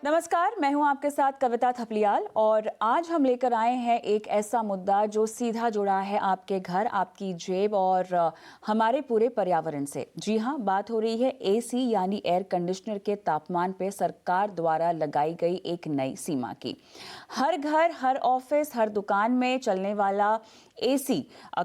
नमस्कार, मैं हूं आपके साथ कविता थपलियाल और आज हम लेकर आए हैं एक ऐसा मुद्दा जो सीधा जुड़ा है आपके घर, आपकी जेब और हमारे पूरे पर्यावरण से। जी हां, बात हो रही है एसी यानी एयर कंडीशनर के तापमान पे सरकार द्वारा लगाई गई एक नई सीमा की। हर घर, हर ऑफिस, हर दुकान में चलने वाला एसी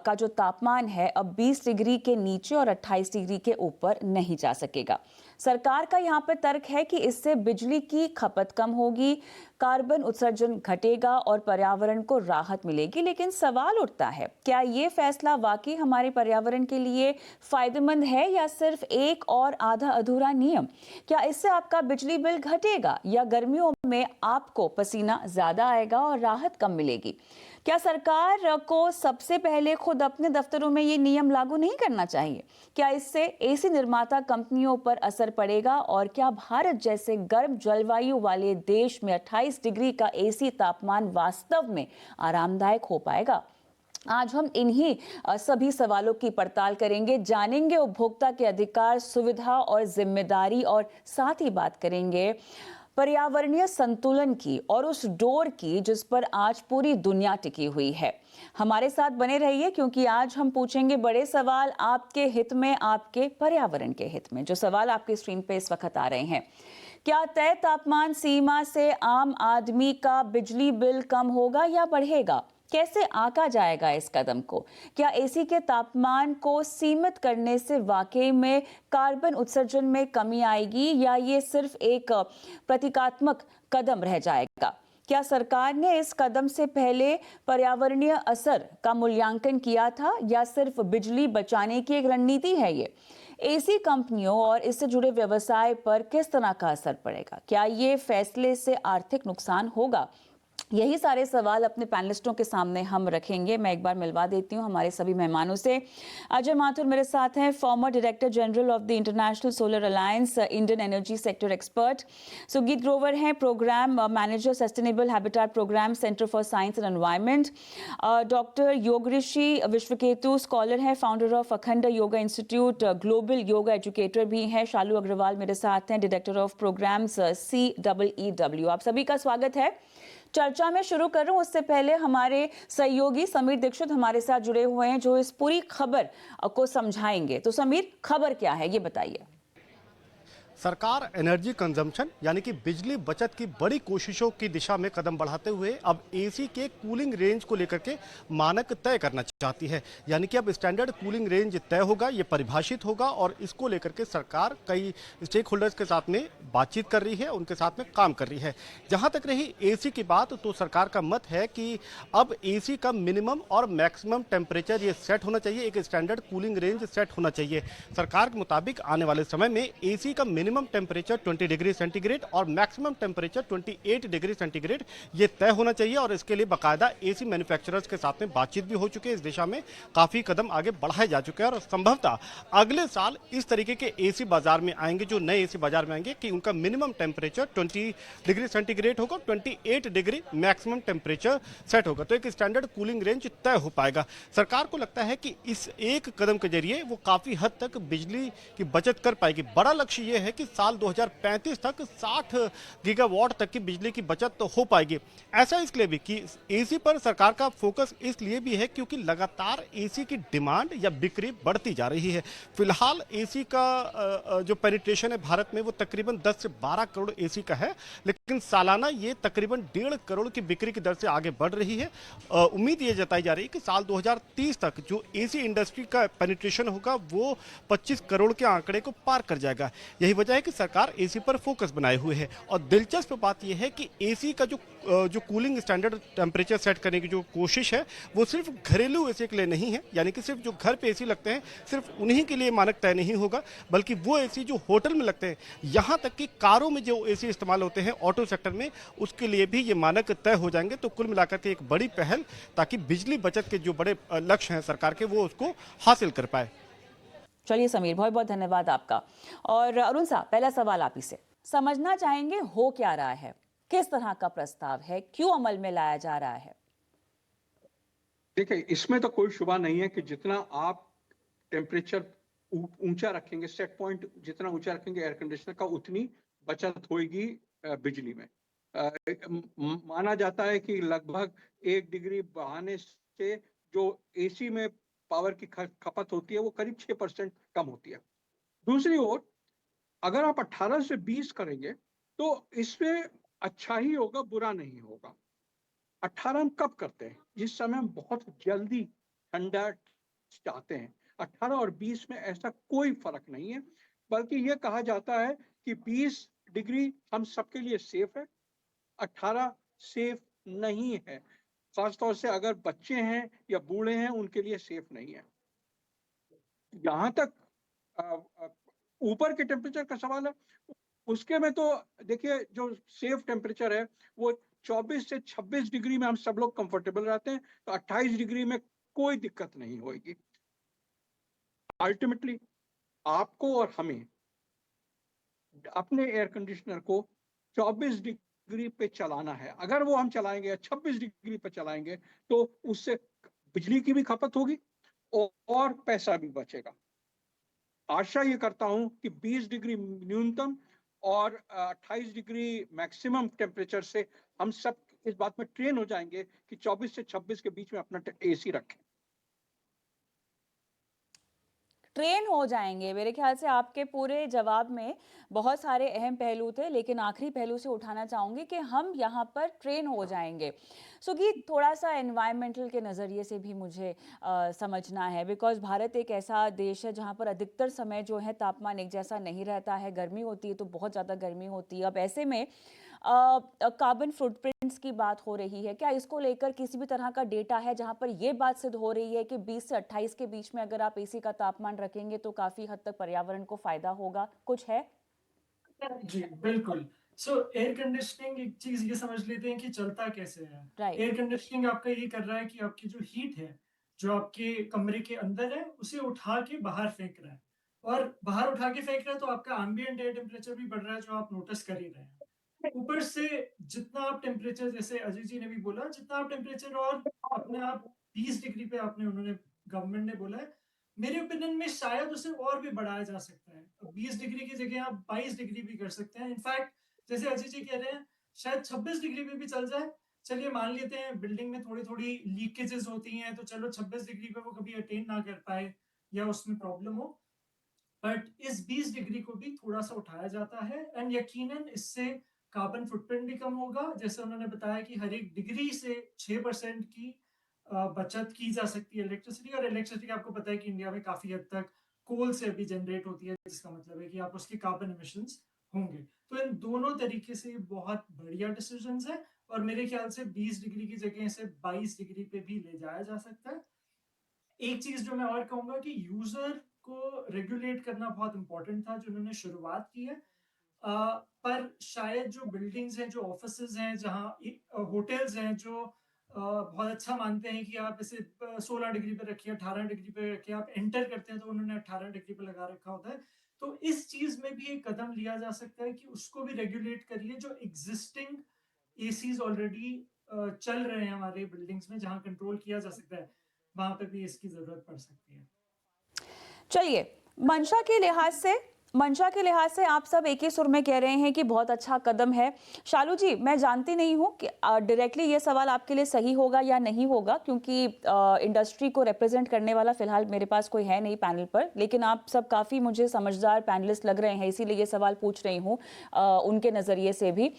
का जो तापमान है अब 20 डिग्री के नीचे और 28 डिग्री के ऊपर नहीं जा सकेगा। सरकार का यहाँ पे तर्क है कि इससे बिजली की खपत कम होगी, कार्बन उत्सर्जन घटेगा और पर्यावरण को राहत मिलेगी। लेकिन सवाल उठता है, क्या ये फैसला वाकई हमारे पर्यावरण के लिए फायदेमंद है या सिर्फ एक और आधा अधूरा नियम? क्या इससे आपका बिजली बिल घटेगा या गर्मियों में आपको पसीना ज्यादा आएगा और राहत कम मिलेगी? क्या सरकार को सबसे पहले खुद अपने दफ्तरों में ये नियम लागू नहीं करना चाहिए? क्या इससे एसी निर्माता कंपनियों पर असर पड़ेगा और क्या भारत जैसे गर्म जलवायु वाले देश में 28 डिग्री का एसी तापमान वास्तव में आरामदायक हो पाएगा? आज हम इन्हीं सभी सवालों की पड़ताल करेंगे, जानेंगे उपभोक्ता के अधिकार, सुविधा और जिम्मेदारी, और साथ ही बात करेंगे पर्यावरणीय संतुलन की और उस डोर की जिस पर आज पूरी दुनिया टिकी हुई है। हमारे साथ बने रहिए क्योंकि आज हम पूछेंगे बड़े सवाल आपके हित में, आपके पर्यावरण के हित में। जो सवाल आपकी स्क्रीन पे इस वक्त आ रहे हैं, क्या तय तापमान सीमा से आम आदमी का बिजली बिल कम होगा या बढ़ेगा? कैसे आंका जाएगा इस कदम को? क्या एसी के तापमान को सीमित करने से वाकई में कार्बन उत्सर्जन में कमी आएगी या ये सिर्फ एक प्रतीकात्मक कदम रह जाएगा? क्या सरकार ने इस कदम से पहले पर्यावरणीय असर का मूल्यांकन किया था या सिर्फ बिजली बचाने की एक रणनीति है ये? एसी कंपनियों और इससे जुड़े व्यवसाय पर किस तरह का असर पड़ेगा? क्या ये फैसले से आर्थिक नुकसान होगा? यही सारे सवाल अपने पैनलिस्टों के सामने हम रखेंगे। मैं एक बार मिलवा देती हूँ हमारे सभी मेहमानों से। अजय माथुर मेरे साथ हैं, former director general of the International Solar Alliance, Indian energy sector expert. Sugeet Grover हैं, programme manager, Sustainable Habitat Programme, Centre for Science and Environment. Doctor Yogrishi Vishwaketu, scholar हैं, founder of Akhand Yoga Institute, global yoga educator भी हैं। शालू अग्रवाल मेरे साथ हैं, डायरेक्टर ऑफ प्रोग्राम्स, CEEW। आप सभी का स्वागत है। चर्चा में शुरू करूं उससे पहले हमारे सहयोगी समीर दीक्षित हमारे साथ जुड़े हुए हैं जो इस पूरी खबर को समझाएंगे। तो समीर, खबर क्या है ये बताइए। सरकार एनर्जी कंजम्पशन यानी कि बिजली बचत की बड़ी कोशिशों की दिशा में कदम बढ़ाते हुए अब एसी के कूलिंग रेंज को लेकर के मानक तय करना चाहती है। यानी कि अब स्टैंडर्ड कूलिंग रेंज तय होगा, ये परिभाषित होगा और इसको लेकर के सरकार कई स्टेक होल्डर्स के साथ में बातचीत कर रही है, उनके साथ में काम कर रही है। जहां तक रही एसी की बात, तो सरकार का मत है कि अब एसी का मिनिमम और मैक्सिमम टेम्परेचर ये सेट होना चाहिए, एक स्टैंडर्ड कूलिंग रेंज सेट होना चाहिए। सरकार के मुताबिक आने वाले समय में एसी का मिनिमम टेम्परेचर 20 डिग्री सेंटीग्रेड और मैक्सिमम टेम्परेचर 28 डिग्री सेंटीग्रेड ये तय होना चाहिए और इसके लिए बाकायदा एसी मैन्युफैक्चरर्स के साथ में बातचीत भी हो चुकी है। इस दिशा में काफी कदम आगे बढ़ाए जा चुके हैं और संभवतः अगले साल इस तरीके के एसी बाजार में आएंगे, जो नए एसी बाजार में आएंगे, कि उनका मिनिमम टेम्परेचर 20 डिग्री सेंटीग्रेड होगा, 28 डिग्री मैक्सिमम टेम्परेचर सेट होगा, तो एक स्टैंडर्ड कूलिंग रेंज तय हो पाएगा। सरकार को लगता है कि इस एक कदम के जरिए वो काफी हद तक बिजली की बचत कर पाएगी। बड़ा लक्ष्य ये है कि साल 2035 तक 60 गीगावाट तक की बिजली की बचत तो हो पाएगी। ऐसा इसलिए भी कि एसी पर सरकार का फोकस इसलिए भी है क्योंकि लगातार एसी की डिमांड या बिक्री बढ़ती जा रही है। फिलहाल एसी का जो पेनिट्रेशन है भारत में वो तकरीबन 10 से 12 करोड़ एसी का है, लेकिन सालाना ये तकरीबन 1.5 करोड़ की बिक्री की दर से आगे बढ़ रही है। उम्मीद ये जताई जा रही है कि साल 2030 तक जो एसी इंडस्ट्री का पेनिट्रेशन होगा वो 25 करोड़ के आंकड़े को पार कर जाएगा। यही वजह है कि सरकार एसी पर फोकस बनाए हुए है और दिलचस्प बात यह है कि एसी का जो कूलिंग स्टैंडर्ड टेम्परेचर सेट करने की जो कोशिश है वो सिर्फ घरेलू एसी के लिए नहीं है, यानी कि सिर्फ जो घर पे एसी लगते हैं सिर्फ उन्हीं के लिए मानक तय नहीं होगा, बल्कि वो एसी जो होटल में लगते हैं, यहां तक कि कारों में जो एसी इस्तेमाल होते हैं ऑटो सेक्टर में, उसके लिए भी ये मानक तय हो जाएंगे। तो कुल मिलाकर के एक बड़ी पहल ताकि बिजली बचत के जो बड़े लक्ष्य हैं सरकार के वो उसको हासिल कर पाए। चलिए समीर, बहुत बहुत धन्यवाद आपका। और अरुण साहब, पहला सवाल आप ही से समझना चाहेंगे, हो क्या रहा है, किस तरह का प्रस्ताव है, क्यों अमल में लाया जा रहा है? देखिए, इसमें तो कोई शुबा नहीं है कि जितना आप टेम्परेचर ऊंचा रखेंगे, सेट पॉइंट जितना ऊंचा रखेंगे एयर कंडीशनर का, उतनी बचत होगी बिजली में। माना जाता है कि लगभग 1 डिग्री बढ़ाने से जो एसी में पावर की खपत होती है वो करीब 6% कम होती है। दूसरी ओर अगर आप 18 से 20 करेंगे तो इसमें अच्छा ही होगा, बुरा नहीं होगा। 18 हम कब करते हैं? जिस समय हम बहुत जल्दी ठंडा चाहते हैं। 18 और 20 में ऐसा कोई फर्क नहीं है, बल्कि ये कहा जाता है कि 20 डिग्री हम सबके लिए सेफ है, 18 सेफ नहीं है। खासतौर से अगर बच्चे हैं या बूढ़े हैं उनके लिए सेफ नहीं है। जहां तक ऊपर के टेम्परेचर का सवाल है, उसके में तो देखिए जो सेफ टेम्परेचर है वो 24 से 26 डिग्री में हम सब लोग कंफर्टेबल रहते हैं, तो 28 डिग्री में कोई दिक्कत नहीं होगी। अल्टीमेटली आपको और हमें अपने एयर कंडीशनर को 24 डिग्री पे चलाना है। अगर वो हम चलाएंगे या 26 डिग्री पे चलाएंगे तो उससे बिजली की भी खपत होगी और पैसा भी बचेगा। आशा ये करता हूं कि 20 डिग्री न्यूनतम और 28 डिग्री मैक्सिमम टेम्परेचर से हम सब इस बात में ट्रेन हो जाएंगे कि 24 से 26 के बीच में अपना एसी रखें। ट्रेन हो जाएंगे। मेरे ख्याल से आपके पूरे जवाब में बहुत सारे अहम पहलू थे, लेकिन आखिरी पहलू से उठाना चाहूँगी कि हम यहाँ पर ट्रेन हो जाएंगे। सुगी, थोड़ा सा एनवायरमेंटल के नज़रिए से भी मुझे समझना है, बिकॉज भारत एक ऐसा देश है जहाँ पर अधिकतर समय जो है तापमान एक जैसा नहीं रहता है। गर्मी होती है तो बहुत ज़्यादा गर्मी होती है। अब ऐसे में कार्बन फुटप्रिंट्स की बात हो रही है, क्या इसको लेकर किसी भी तरह का डेटा है जहां पर यह बात सिद्ध हो रही है कि 20 से 28 के बीच में अगर आप एसी का तापमान रखेंगे तो काफी हद तक पर्यावरण को फायदा होगा? कुछ है? जी बिल्कुल। सो एयर कंडीशनिंग एक चीज ये समझ लेते हैं कि चलता कैसे है। राइट। एयर कंडीशनिंग आपका ये कर रहा है कि आपकी जो हीट है जो आपके कमरे के अंदर है उसे उठा के बाहर फेंक रहा है, और बाहर उठा के फेंक रहा है तो आपका एम्बिएंट एयर टेम्परेचर भी बढ़ रहा है जो आप नोटिस कर ही रहे हैं। ऊपर से जितना आप टेम्परेचर, जैसे अजय जी ने भी बोला, जितना आप टेम्परेचर और अपने आप 20 डिग्री पे आपने उन्होंने गवर्नमेंट ने बोला है, मेरे ओपिनियन में शायद उसे और भी बढ़ाया जा सकता है। 20 डिग्री की जगह आप 22 डिग्री भी कर सकते हैं। इनफैक्ट जैसे अजय जी कह रहे हैं शायद 26 डिग्री पे भी चल जाए। चलिए मान लेते हैं बिल्डिंग में थोड़ी थोड़ी लीकेजेस होती हैं तो चलो 26 डिग्री पे वो कभी अटेन ना कर पाए या उसमें प्रॉब्लम हो, बट इस 20 डिग्री को भी थोड़ा सा उठाया जाता है एंड यकीनन इससे कार्बन फुटप्रिंट भी कम होगा। जैसे उन्होंने बताया कि हर एक डिग्री से 6% की बचत की जा सकती है इलेक्ट्रिसिटी, और इलेक्ट्रिसिटी आपको पता है कि इंडिया में काफी हद तक कोल से अभी जनरेट होती है, जिसका मतलब है कि आप उसके कार्बन एमिशंस होंगे। तो इन दोनों तरीके से बहुत बढ़िया डिसीजंस है, और मेरे ख्याल से 20 डिग्री की जगह से 22 डिग्री पे भी ले जाया जा सकता है। एक चीज जो मैं और कहूंगा कि यूजर को रेगुलेट करना बहुत इंपॉर्टेंट था जो उन्होंने शुरुआत की है। पर शायद जो बिल्डिंग्स हैं, जो ऑफिसेज हैं, जहाँ होटल्स हैं, जो बहुत अच्छा मानते हैं कि आप इसे 16 डिग्री पे रखिए, 18 डिग्री पे रखिए, आप एंटर करते हैं तो उन्होंने 18 डिग्री पे लगा रखा होता है। तो इस चीज में भी एक कदम लिया जा सकता है कि उसको भी रेगुलेट करिए। जो एग्जिस्टिंग एसीज ऑलरेडी चल रहे हैं हमारे बिल्डिंग्स में जहां कंट्रोल किया जा सकता है, वहां पर भी इसकी जरूरत पड़ सकती है। चलिए, मंशा के लिहाज से आप सब एक ही सुर में कह रहे हैं कि बहुत अच्छा कदम है। शालू जी, मैं जानती नहीं हूं कि डायरेक्टली ये सवाल आपके लिए सही होगा या नहीं होगा, क्योंकि इंडस्ट्री को रिप्रेजेंट करने वाला फिलहाल मेरे पास कोई है नहीं पैनल पर, लेकिन आप सब काफ़ी मुझे समझदार पैनलिस्ट लग रहे हैं, इसीलिए ये सवाल पूछ रही हूँ उनके नज़रिए से भी।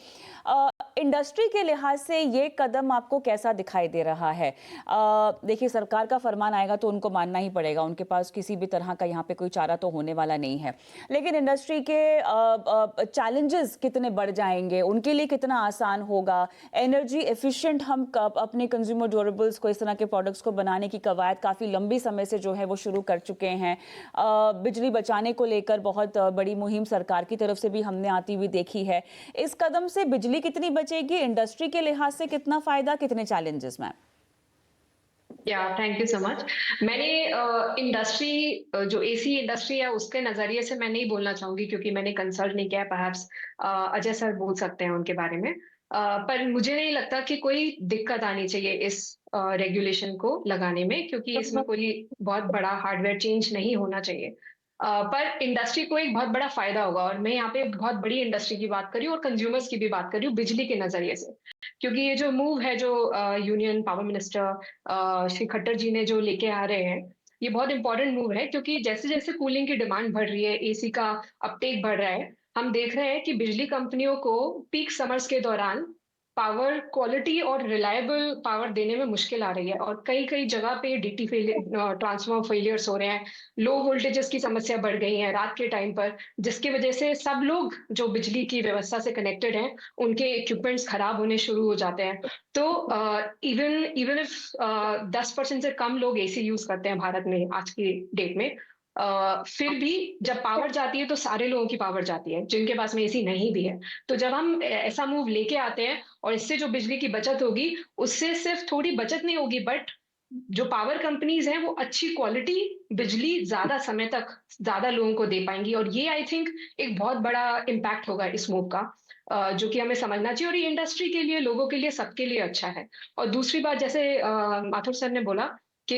इंडस्ट्री के लिहाज से ये कदम आपको कैसा दिखाई दे रहा है? देखिए, सरकार का फरमान आएगा तो उनको मानना ही पड़ेगा, उनके पास किसी भी तरह का यहाँ पे कोई चारा तो होने वाला नहीं है। लेकिन इंडस्ट्री के चैलेंजेस कितने बढ़ जाएंगे, उनके लिए कितना आसान होगा? एनर्जी एफिशिएंट हम अपने कंज्यूमर ड्यूरेबल्स को, इस तरह के प्रोडक्ट्स को बनाने की कवायद काफ़ी लंबी समय से जो है वो शुरू कर चुके हैं। बिजली बचाने को लेकर बहुत बड़ी मुहिम सरकार की तरफ से भी हमने आती हुई देखी है। इस कदम से बिजली कितनी बचेगी, इंडस्ट्री के लिहाज से कितना फायदा, कितने challenges? Ma'am thank you so much. मैंने इंडस्ट्री जो एसी इंडस्ट्री है उसके नजरिए से मैं नहीं बोलना चाहूंगी क्योंकि मैंने कंसल्ट नहीं किया। परहैप्स अजय सर बोल सकते हैं उनके बारे में। पर मुझे नहीं लगता कि कोई दिक्कत आनी चाहिए इस रेगुलेशन को लगाने में, क्योंकि इसमें कोई बहुत बड़ा हार्डवेयर चेंज नहीं होना चाहिए। पर इंडस्ट्री को एक बहुत बड़ा फायदा होगा, और मैं यहाँ पे बहुत बड़ी इंडस्ट्री की बात कर रही हूँ और कंज्यूमर्स की भी बात कर रही हूँ बिजली के नजरिए से। क्योंकि ये जो मूव है जो union power minister Shri Khattar ji ने जो लेके आ रहे हैं, ये बहुत इंपॉर्टेंट मूव है, क्योंकि जैसे जैसे कूलिंग की डिमांड बढ़ रही है, एसी का अपटेक बढ़ रहा है, हम देख रहे हैं कि बिजली कंपनियों को पीक समर्स के दौरान पावर क्वालिटी और रिलायबल पावर देने में मुश्किल आ रही है, और कई कई जगह पे डीटी ट्रांसफॉर्मर फेलियर्स हो रहे हैं, लो वोल्टेजेस की समस्या बढ़ गई है रात के टाइम पर, जिसकी वजह से सब लोग जो बिजली की व्यवस्था से कनेक्टेड हैं उनके इक्विपमेंट्स खराब होने शुरू हो जाते हैं। तो इवन इवन इफ 10% से कम लोग एसी यूज करते हैं भारत में आज की डेट में, फिर भी जब पावर जाती है तो सारे लोगों की पावर जाती है जिनके पास में एसी नहीं भी है। तो जब हम ऐसा मूव लेके आते हैं और इससे जो बिजली की बचत होगी, उससे सिर्फ थोड़ी बचत नहीं होगी, बट जो पावर कंपनीज हैं वो अच्छी क्वालिटी बिजली ज्यादा समय तक ज्यादा लोगों को दे पाएंगी, और ये आई थिंक एक बहुत बड़ा इम्पैक्ट होगा इस मूव का, जो कि हमें समझना चाहिए, और ये इंडस्ट्री के लिए, लोगों के लिए, सबके लिए अच्छा है। और दूसरी बात, जैसे माथुर सर ने बोला कि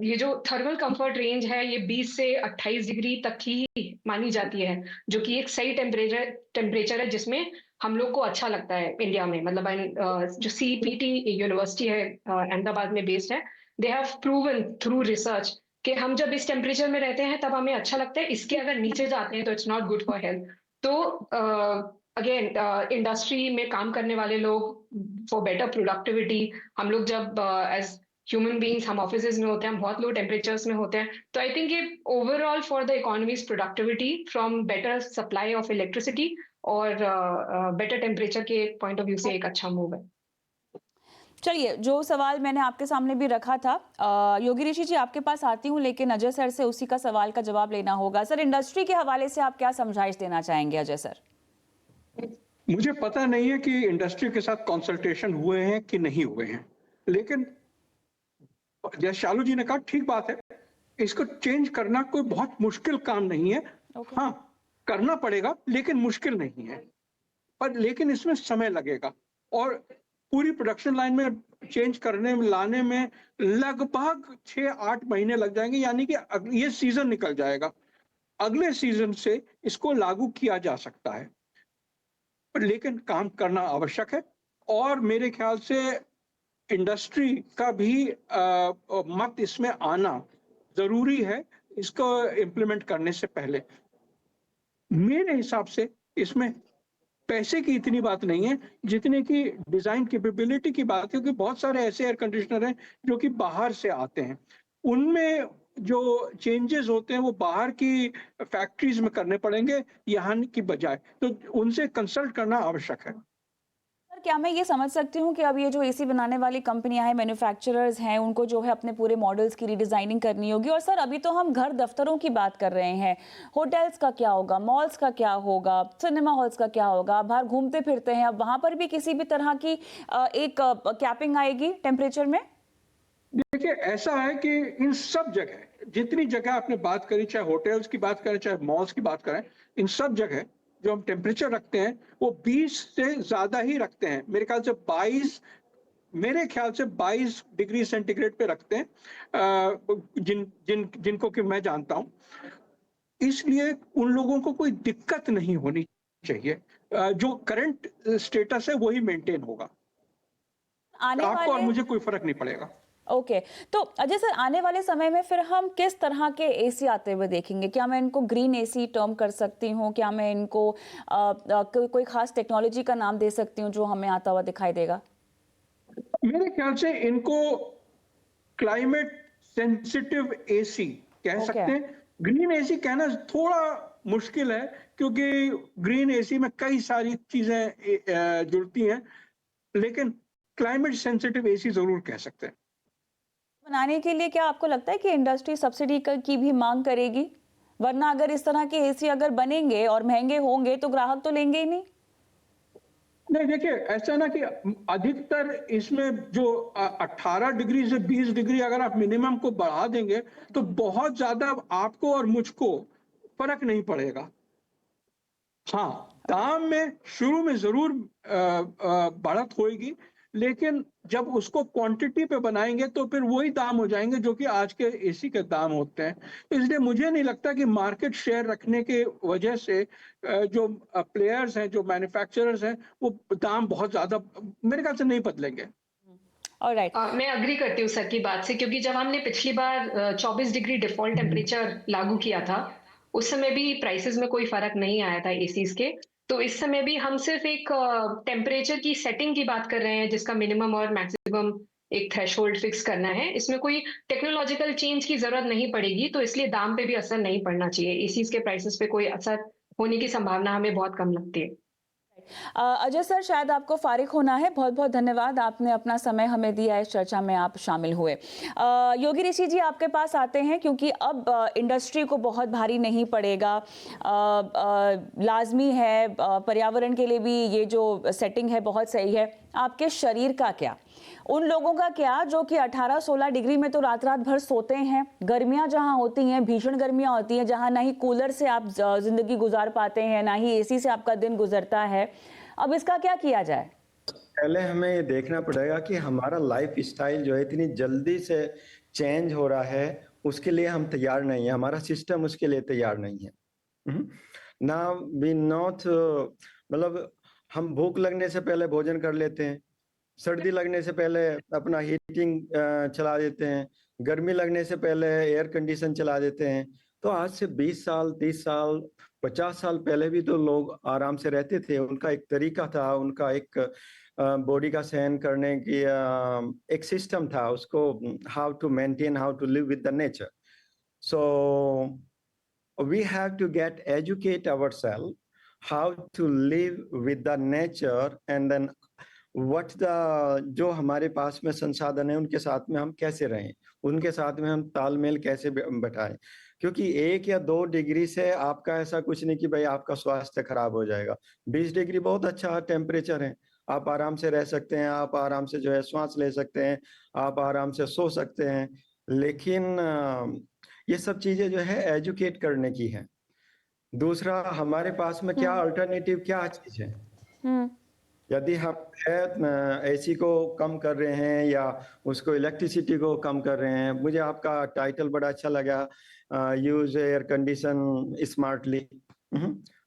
ये जो थर्मल कंफर्ट रेंज है ये 20 से 28 डिग्री तक ही मानी जाती है, जो कि एक सही टेम्परेचर है जिसमें हम लोग को अच्छा लगता है इंडिया में। मतलब जो CPT यूनिवर्सिटी है अहमदाबाद में बेस्ड है, they have proven through research कि हम जब इस टेम्परेचर में रहते हैं तब हमें अच्छा लगता है, इसके अगर नीचे जाते हैं तो it's not good for health. तो अगेन इंडस्ट्री में काम करने वाले लोग फॉर बेटर प्रोडक्टिविटी, हम लोग जब एज ह्यूमन बींग्स हम ऑफिस में होते हैं, हम बहुत लो टेम्परेचर्स में होते हैं, तो आई थिंक ये overall for the economies productivity from better supply of electricity और बेटर टेम्परेचर के पॉइंट ऑफ व्यू से एक अच्छा मूव है। चलिए, जो सवाल मैंने आपके सामने भी रखा था, योगी ऋषि जी आपके पास आती हूँ, लेकिन अजय सर से उसी का सवाल का जवाब लेना होगा। सर, इंडस्ट्री के हवाले से आप क्या समझाइश देना चाहेंगे अजय सर? मुझे पता नहीं है कि इंडस्ट्री के साथ कंसल्टेशन हुए हैं कि नहीं हुए हैं, लेकिन जैसे शालू जी ने कहा ठीक बात है, इसको चेंज करना कोई बहुत मुश्किल काम नहीं है। हाँ, करना पड़ेगा लेकिन मुश्किल नहीं है, पर लेकिन इसमें समय लगेगा, और पूरी प्रोडक्शन लाइन में चेंज करने में लाने में लगभग 6-8 महीने लग जाएंगे, यानी कि ये सीजन निकल जाएगा, अगले सीजन से इसको लागू किया जा सकता है, पर लेकिन काम करना आवश्यक है। और मेरे ख्याल से इंडस्ट्री का भी मत इसमें आना जरूरी है, इसको इम्प्लीमेंट करने से पहले। मेरे हिसाब से इसमें पैसे की इतनी बात नहीं है जितने की डिजाइन कैपेबिलिटी की बात है, क्योंकि बहुत सारे ऐसे एयर कंडीशनर हैं जो कि बाहर से आते हैं, उनमें जो चेंजेस होते हैं वो बाहर की फैक्ट्रीज में करने पड़ेंगे यहाँ की बजाय, तो उनसे कंसल्ट करना आवश्यक है। सर, क्या मैं ये समझ सकती हूँ कि अब ये जो एसी बनाने वाली कंपनियां हैं, मैन्युफैक्चरर्स हैं, उनको जो है अपने पूरे मॉडल्स की रीडिजाइनिंग करनी होगी? और सर, अभी तो हम घर दफ्तरों की बात कर रहे हैं, होटल्स का क्या होगा, मॉल्स का क्या होगा, सिनेमा हॉल्स का क्या होगा? बाहर घूमते फिरते हैं, अब वहां पर भी किसी भी तरह की एक कैपिंग आएगी टेम्परेचर में? देखिए, ऐसा है कि इन सब जगह, जितनी जगह आपने बात करी, चाहे होटल्स की बात करें चाहे मॉल्स की बात करें, इन सब जगह जो हम टेम्परेचर रखते हैं वो 20 से ज्यादा ही रखते हैं। मेरे ख्याल से 22 डिग्री सेंटीग्रेड पे रखते हैं, जिनको कि मैं जानता हूं, इसलिए उन लोगों को कोई दिक्कत नहीं होनी चाहिए। जो करंट स्टेटस है वही मेंटेन होगा, आपको और मुझे कोई फर्क नहीं पड़ेगा। ओके, तो अजय सर, आने वाले समय में फिर हम किस तरह के एसी आते हुए देखेंगे? क्या मैं इनको ग्रीन एसी टर्म कर सकती हूँ? क्या मैं इनको कोई खास टेक्नोलॉजी का नाम दे सकती हूँ जो हमें आता हुआ दिखाई देगा? मेरे ख्याल से इनको क्लाइमेट सेंसिटिव एसी कह सकते हैं। ग्रीन एसी कहना थोड़ा मुश्किल है, क्योंकि ग्रीन एसी में कई सारी चीजें जुड़ती हैं, लेकिन क्लाइमेट सेंसिटिव एसी जरूर कह सकते हैं। बनाने के लिए क्या आपको लगता है कि इंडस्ट्री सब्सिडी की भी मांग करेगी? वरना अगर इस तरह के एसी अगर बनेंगे और महंगे होंगे तो ग्राहक तो लेंगे ही नहीं। नहीं, देखिए, ऐसा ना कि अधिकतर इसमें जो 18 डिग्री से 20 डिग्री अगर आप मिनिमम को बढ़ा देंगे तो बहुत ज्यादा आपको और मुझको फर्क नहीं पड़ेगा। हाँ, दाम में शुरू में जरूर बढ़त होगी, लेकिन जब उसको क्वांटिटी पे बनाएंगे तो फिर वही दाम हो जाएंगे जो कि आज के एसी के दाम होते हैं। तो इसलिए मुझे नहीं लगता कि मार्केट शेयर रखने के वजह से जो प्लेयर्स हैं, जो मैन्युफैक्चरर्स हैं, वो दाम बहुत ज्यादा मेरे ख्याल से नहीं बदलेंगे। ऑलराइट। मैं अग्री करती हूँ सर की बात से, क्योंकि जब हमने पिछली बार 24 डिग्री डिफॉल्ट टेम्परेचर लागू किया था, उस समय भी प्राइसेस में कोई फर्क नहीं आया था एसीज के। तो इस समय भी हम सिर्फ एक टेम्परेचर की सेटिंग की बात कर रहे हैं, जिसका मिनिमम और मैक्सिमम एक थ्रेशोल्ड फिक्स करना है। इसमें कोई टेक्नोलॉजिकल चेंज की जरूरत नहीं पड़ेगी, तो इसलिए दाम पे भी असर नहीं पड़ना चाहिए। एसीज के प्राइसेस पे कोई असर होने की संभावना हमें बहुत कम लगती है। अजय सर, शायद आपको फारिग होना है। बहुत बहुत धन्यवाद, आपने अपना समय हमें दिया, इस चर्चा में आप शामिल हुए। योगी ऋषि जी, आपके पास आते हैं, क्योंकि अब इंडस्ट्री को बहुत भारी नहीं पड़ेगा। लाजमी है, पर्यावरण के लिए भी ये जो सेटिंग है बहुत सही है। आपके शरीर का क्या, उन लोगों का क्या जो कि 18-16 डिग्री में तो रात रात भर सोते हैं। गर्मियां जहां होती हैं, भीषण गर्मियां होती हैं, जहां ना ही कूलर से आप जिंदगी गुजार पाते हैं, ना ही एसी से आपका दिन गुजरता है। अब इसका क्या किया जाए? पहले हमें ये देखना पड़ेगा कि हमारा लाइफ स्टाइल जो है इतनी जल्दी से चेंज हो रहा है, उसके लिए हम तैयार नहीं है, हमारा सिस्टम उसके लिए तैयार नहीं है। ना वी नॉट, मतलब हम भूख लगने से पहले भोजन कर लेते हैं, सर्दी लगने से पहले अपना हीटिंग चला देते हैं, गर्मी लगने से पहले एयर कंडीशन चला देते हैं। तो आज से 20 साल, 30 साल, 50 साल पहले भी तो लोग आराम से रहते थे। उनका एक तरीका था, उनका एक बॉडी का सहन करने की एक सिस्टम था, उसको how to maintain, how to live with the nature. So we have to get educate ourselves how to live with the nature, and then what the जो हमारे पास में संसाधन है उनके साथ में हम कैसे रहें, उनके साथ में हम तालमेल कैसे बैठाएं। क्योंकि 1 या 2 डिग्री से आपका ऐसा कुछ नहीं कि भाई आपका स्वास्थ्य खराब हो जाएगा। 20 डिग्री बहुत अच्छा टेम्परेचर है, आप आराम से रह सकते हैं, आप आराम से जो है श्वास ले सकते हैं, आप आराम से सो सकते हैं। लेकिन ये सब चीजें जो है एजुकेट करने की है। दूसरा, हमारे पास में क्या अल्टरनेटिव क्या चीज है। यदि हम एसी को कम कर रहे हैं या उसको इलेक्ट्रिसिटी को कम कर रहे हैं, मुझे आपका टाइटल बड़ा अच्छा लगा, यूज एयर कंडीशन स्मार्टली।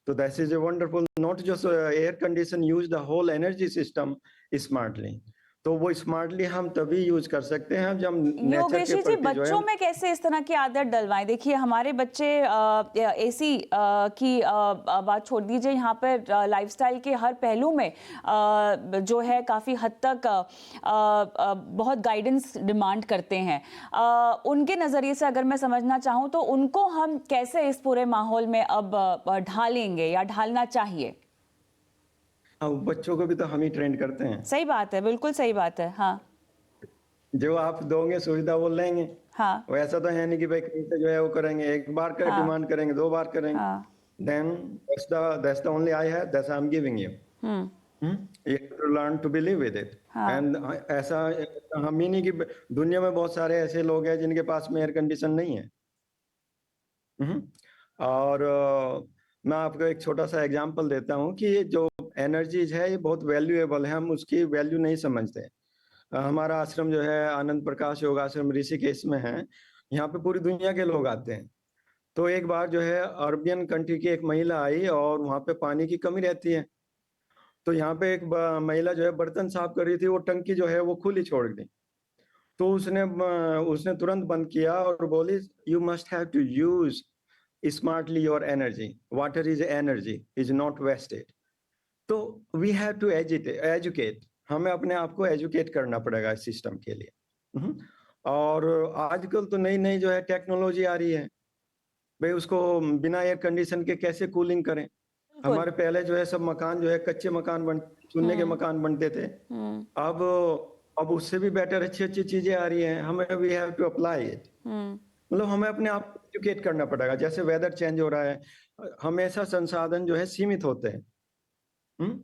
तो that is a wonderful, not just air condition, use the whole energy system smartly. तो वो स्मार्टली हम तभी यूज कर सकते हैं जब नेचर के प्रति बच्चों में कैसे इस तरह की आदत डलवाएं? देखिए, हमारे बच्चे एसी की बात छोड़ दीजिए, यहाँ पर लाइफस्टाइल के हर पहलू में जो है काफ़ी हद तक बहुत गाइडेंस डिमांड करते हैं। उनके नज़रिए से अगर मैं समझना चाहूँ तो उनको हम कैसे इस पूरे माहौल में अब ढालेंगे या ढालना चाहिए? बच्चों को भी तो हम ही ट्रेंड करते हैं। सही बात है, बिल्कुल सही बात है। हाँ, जो आप दोगे सुविधा वो लेंगे। हाँ, वो ऐसा तो है नहीं कि भाई कहीं से जो है वो करेंगे, एक बार का डिमांड करेंगे, 2 बार करेंगे। Then that's the only I have, that's I'm giving you. You have to learn to believe with it. And ऐसा हम ही नहीं कि दुनिया में बहुत सारे ऐसे लोग हैं जिनके पास में एयर कंडीशन नहीं है। और मैं आपको एक छोटा सा एग्जांपल देता हूँ कि ये जो एनर्जीज है ये बहुत वैल्यूएबल है, हम उसकी वैल्यू नहीं समझते। हमारा आश्रम जो है आनंद प्रकाश योगाश्रम ऋषिकेश में है, यहाँ पे पूरी दुनिया के लोग आते हैं। तो एक बार जो है अरबियन कंट्री की एक महिला आई और वहाँ पे पानी की कमी रहती है। तो यहाँ पे एक महिला जो है बर्तन साफ कर रही थी, वो टंकी जो है वो खुली छोड़ दी। तो उसने तुरंत बंद किया और बोली, you must have to use smartly your energy. Water is energy, is not wasted. तो we have to educate. हमें अपने आप को एजुकेट करना पड़ेगा इस सिस्टम के लिए। और आजकल तो नई नई जो है टेक्नोलॉजी आ रही है, भाई उसको बिना एयर कंडीशन के कैसे कूलिंग करें। हमारे पहले जो है सब मकान जो है कच्चे मकान चूने के मकान बनते थे। अब उससे भी बेटर अच्छी अच्छी चीजें आ रही हैं, हमें we have to apply it. मतलब हमें अपने आप को एजुकेट करना पड़ेगा। जैसे वेदर चेंज हो रहा है, हमेशा संसाधन जो है सीमित होते हैं।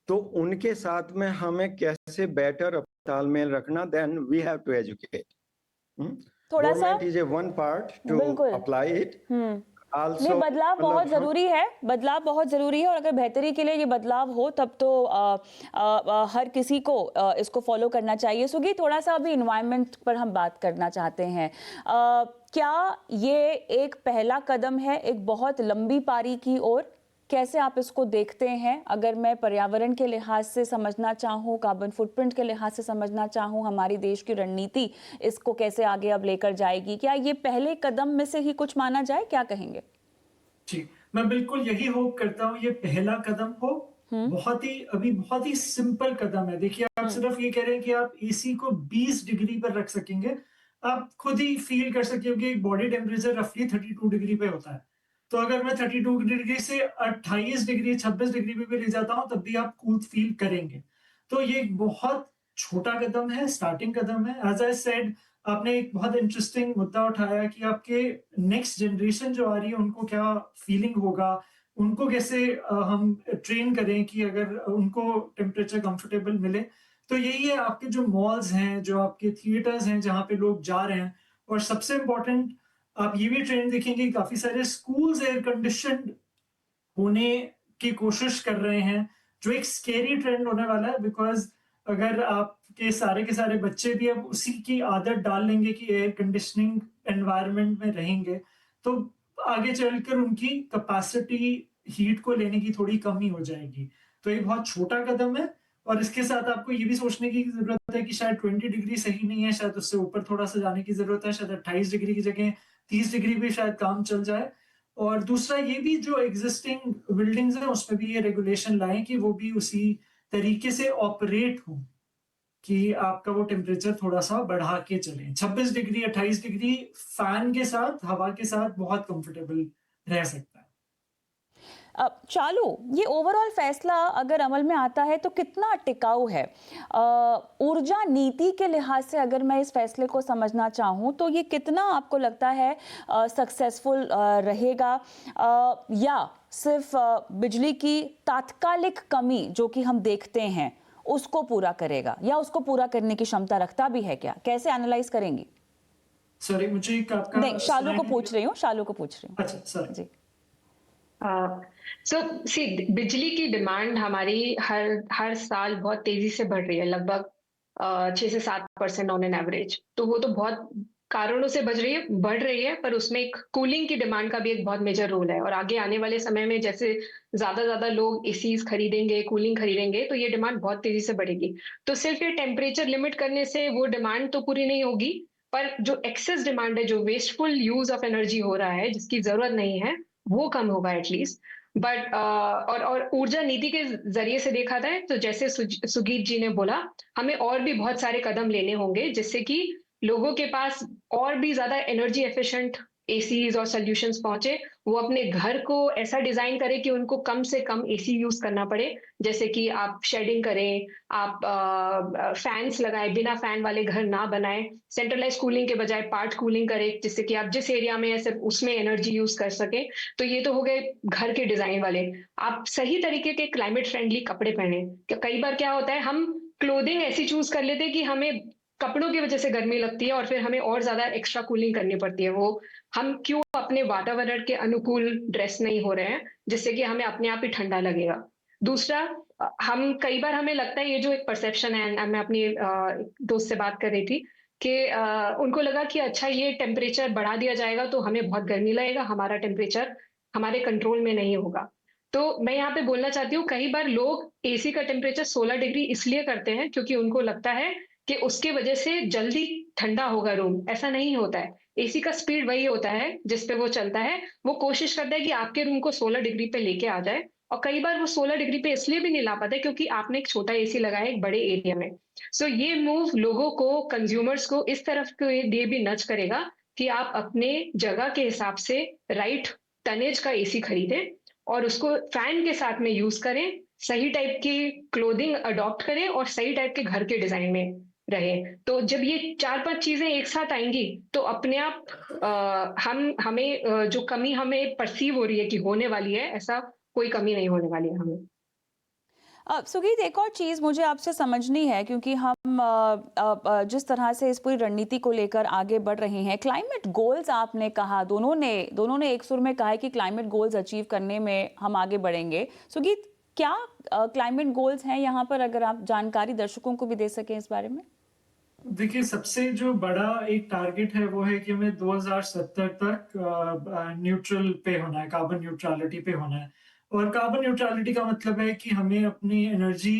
तो उनके साथ में हमें कैसे बेटर तालमेल रखना, then we have to educate. थोड़ा सा is a one part to apply it, also बदलाव बहुत मतलब हम ज़रूरी है, बदलाव बहुत ज़रूरी है और अगर बेहतरी के लिए ये बदलाव हो तब तो हर किसी को इसको फॉलो करना चाहिए। सुगी, थोड़ा-सा अभी एनवायरनमेंट पर हम बात करना चाहते हैं। क्या ये एक पहला कदम है एक बहुत लंबी पारी की ओर? कैसे आप इसको देखते हैं? अगर मैं पर्यावरण के लिहाज से समझना चाहूँ, कार्बन फुटप्रिंट के लिहाज से समझना चाहूँ, हमारी देश की रणनीति इसको कैसे आगे अब लेकर जाएगी? क्या ये पहले कदम में से ही कुछ माना जाए? क्या कहेंगे? जी, मैं बिल्कुल यही होप करता हूँ ये पहला कदम हो। हुँ, बहुत ही सिंपल कदम है। देखिए, आप हुँ, सिर्फ ये कह रहे हैं कि आप एसी को 20 डिग्री पर रख सकेंगे। आप खुद ही फील कर सकते हो कि एक बॉडी टेम्परेचर रफली 32 डिग्री पे होता है। तो अगर मैं 32 डिग्री से 28 डिग्री, 26 डिग्री पे भी ले जाता हूँ, तब भी आप कूल फील करेंगे। तो ये एक बहुत छोटा कदम है, स्टार्टिंग कदम है। एज़ आई सेड, आपने एक बहुत इंटरेस्टिंग मुद्दा उठाया कि आपके नेक्स्ट जनरेशन जो आ रही है उनको क्या फीलिंग होगा, उनको कैसे हम ट्रेन करें कि अगर उनको टेम्परेचर कंफर्टेबल मिले। तो यही है, आपके जो मॉल्स हैं, जो आपके थिएटर्स हैं जहाँ पे लोग जा रहे हैं, और सबसे इम्पोर्टेंट आप ये भी ट्रेंड देखेंगे, काफी सारे स्कूल्स एयर कंडीशनड होने की कोशिश कर रहे हैं, जो एक स्केरी ट्रेंड होने वाला है। बिकॉज अगर आपके सारे के सारे बच्चे भी अब उसी की आदत डाल लेंगे कि एयर कंडीशनिंग एनवायरनमेंट में रहेंगे, तो आगे चलकर उनकी कैपेसिटी हीट को लेने की थोड़ी कमी हो जाएगी। तो ये बहुत छोटा कदम है, और इसके साथ आपको ये भी सोचने की जरूरत है कि शायद 20 डिग्री सही नहीं है, शायद उससे ऊपर थोड़ा सा जाने की जरूरत है, शायद 28 डिग्री की जगह 30 डिग्री भी शायद काम चल जाए। और दूसरा ये भी, जो एग्जिस्टिंग बिल्डिंग्स हैं उसमें भी ये रेगुलेशन लाएं कि वो भी उसी तरीके से ऑपरेट हो कि आपका वो टेम्परेचर थोड़ा सा बढ़ा के चले। 26 डिग्री 28 डिग्री फैन के साथ, हवा के साथ बहुत कंफर्टेबल रह सकता है। चालू, ये ओवरऑल फैसला अगर अमल में आता है तो कितना टिकाऊ है? ऊर्जा नीति के लिहाज से अगर मैं इस फैसले को समझना चाहूँ तो ये कितना आपको लगता है सक्सेसफुल रहेगा, या सिर्फ बिजली की तात्कालिक कमी जो कि हम देखते हैं उसको पूरा करेगा, या उसको पूरा करने की क्षमता रखता भी है क्या? कैसे एनालाइज करेंगी? सॉरी, मुझे एक आपका नहीं, शालू को स्लैंग। पूछ रही हूँ, शालू को पूछ रही अच्छा, हूँ सॉरी। जी। सो सी, बिजली की डिमांड हमारी हर हर साल बहुत तेजी से बढ़ रही है, लगभग 6 से 7% ऑन एन एवरेज। तो वो तो बहुत कारणों से बढ़ रही है, पर उसमें एक कूलिंग की डिमांड का भी एक बहुत मेजर रोल है। और आगे आने वाले समय में जैसे ज्यादा लोग एसीज खरीदेंगे, कूलिंग खरीदेंगे, तो ये डिमांड बहुत तेजी से बढ़ेगी। तो सिर्फ ये टेम्परेचर लिमिट करने से वो डिमांड तो पूरी नहीं होगी, पर जो एक्सेस डिमांड है, जो वेस्टफुल यूज ऑफ एनर्जी हो रहा है, जिसकी जरूरत नहीं है, वो कम होगा एटलीस्ट। बट और ऊर्जा नीति के जरिए से देखा जाए तो जैसे सुगीत जी ने बोला, हमें और भी बहुत सारे कदम लेने होंगे जिससे कि लोगों के पास और भी ज्यादा एनर्जी एफिशिएंट एसीज और सॉल्यूशंस पहुंचे। वो अपने घर को ऐसा डिजाइन करें कि उनको कम से कम एसी यूज करना पड़े। जैसे कि आप शेडिंग करें, आप फैंस लगाएं, बिना फैन वाले घर ना बनाएं, सेंट्रलाइज कूलिंग के बजाय पार्ट कूलिंग करें, जिससे कि आप जिस एरिया में है सिर्फ उसमें एनर्जी यूज कर सके। तो ये तो हो गए घर के डिजाइन वाले। आप सही तरीके के क्लाइमेट फ्रेंडली कपड़े पहने। कई बार क्या होता है, हम क्लोथिंग ऐसी चूज कर लेते हैं कि हमें कपड़ों की वजह से गर्मी लगती है और फिर हमें और ज्यादा एक्स्ट्रा कूलिंग करनी पड़ती है। वो हम क्यों अपने वातावरण के अनुकूल ड्रेस नहीं हो रहे हैं, जिससे कि हमें अपने आप ही ठंडा लगेगा। दूसरा, हम कई बार हमें लगता है, ये जो एक परसेप्शन है, मैं अपनी दोस्त से बात कर रही थी कि उनको लगा कि अच्छा ये टेम्परेचर बढ़ा दिया जाएगा तो हमें बहुत गर्मी लगेगा, हमारा टेम्परेचर हमारे कंट्रोल में नहीं होगा। तो मैं यहाँ पे बोलना चाहती हूँ, कई बार लोग एसी का टेम्परेचर 16 डिग्री इसलिए करते हैं क्योंकि उनको लगता है कि उसके वजह से जल्दी ठंडा होगा रूम। ऐसा नहीं होता है। एसी का स्पीड वही होता है जिस पे वो चलता है। वो कोशिश करता है कि आपके रूम को 16 डिग्री पे लेके आ जाए, और कई बार वो 16 डिग्री पे इसलिए भी नहीं ला पाता क्योंकि आपने एक छोटा एसी लगाया एक बड़े एरिया में। सो ये मूव लोगों को, कंज्यूमर्स को इस तरफ के लिए भी नच करेगा कि आप अपने जगह के हिसाब से राइट टनेज का एसी खरीदें और उसको फैन के साथ में यूज करें, सही टाइप की क्लोथिंग अडॉप्ट करें और सही टाइप के घर के डिजाइन में रहे। तो जब ये 4-5 चीजें एक साथ आएंगी तो अपने आप हमें जो कमी हमें परसीव हो रही है कि होने वाली है, ऐसा कोई कमी नहीं होने वाली है हमें। सुगीत, एक और चीज़ मुझे आपसे समझनी है, क्योंकि हम जिस तरह से इस पूरी रणनीति को लेकर आगे बढ़ रहे हैं, क्लाइमेट गोल्स आपने कहा, दोनों ने एक सुर में कहा है कि क्लाइमेट गोल्स अचीव करने में हम आगे बढ़ेंगे। सुगीत, क्या क्लाइमेट गोल्स हैं यहाँ पर, अगर आप जानकारी दर्शकों को भी दे सकें इस बारे में? देखिए, सबसे जो बड़ा एक टारगेट है वो है कि हमें 2070 तक न्यूट्रल पे होना है, कार्बन न्यूट्रलिटी पे होना है। और कार्बन न्यूट्रलिटी का मतलब है कि हमें अपनी एनर्जी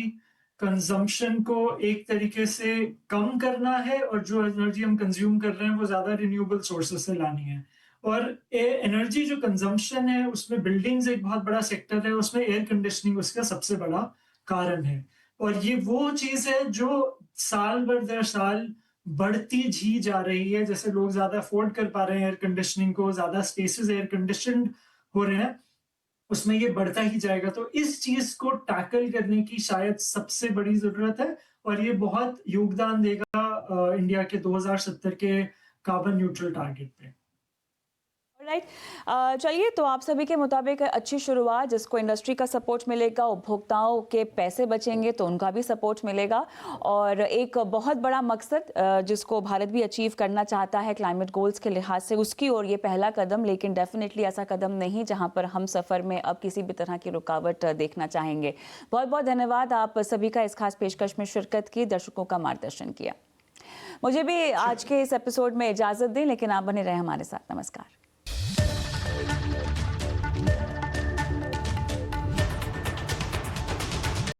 कंजम्पशन को एक तरीके से कम करना है, और जो एनर्जी हम कंज्यूम कर रहे हैं वो ज्यादा रिन्यूएबल सोर्सेस से लानी है। और एनर्जी जो कंजम्पशन है उसमें बिल्डिंग्स एक बहुत बड़ा सेक्टर है, उसमें एयर कंडीशनिंग उसका सबसे बड़ा कारण है। और ये वो चीज है जो साल भर दर साल बढ़ती जी जा रही है। जैसे लोग ज्यादा अफोर्ड कर पा रहे हैं एयर कंडीशनिंग को, ज्यादा स्पेसेस एयर कंडीशनड हो रहे हैं, उसमें ये बढ़ता ही जाएगा। तो इस चीज को टैकल करने की शायद सबसे बड़ी जरूरत है, और ये बहुत योगदान देगा इंडिया के 2070 के कार्बन न्यूट्रल टारगेट पे। राइट, चलिए, तो आप सभी के मुताबिक अच्छी शुरुआत, जिसको इंडस्ट्री का सपोर्ट मिलेगा, उपभोक्ताओं के पैसे बचेंगे तो उनका भी सपोर्ट मिलेगा, और एक बहुत बड़ा मकसद जिसको भारत भी अचीव करना चाहता है क्लाइमेट गोल्स के लिहाज से, उसकी ओर ये पहला कदम, लेकिन डेफिनेटली ऐसा कदम नहीं जहां पर हम सफ़र में अब किसी भी तरह की रुकावट देखना चाहेंगे। बहुत बहुत धन्यवाद आप सभी का इस खास पेशकश में शिरकत की, दर्शकों का मार्गदर्शन किया। मुझे भी आज के इस एपिसोड में इजाज़त दें, लेकिन आप बने रहें हमारे साथ। नमस्कार।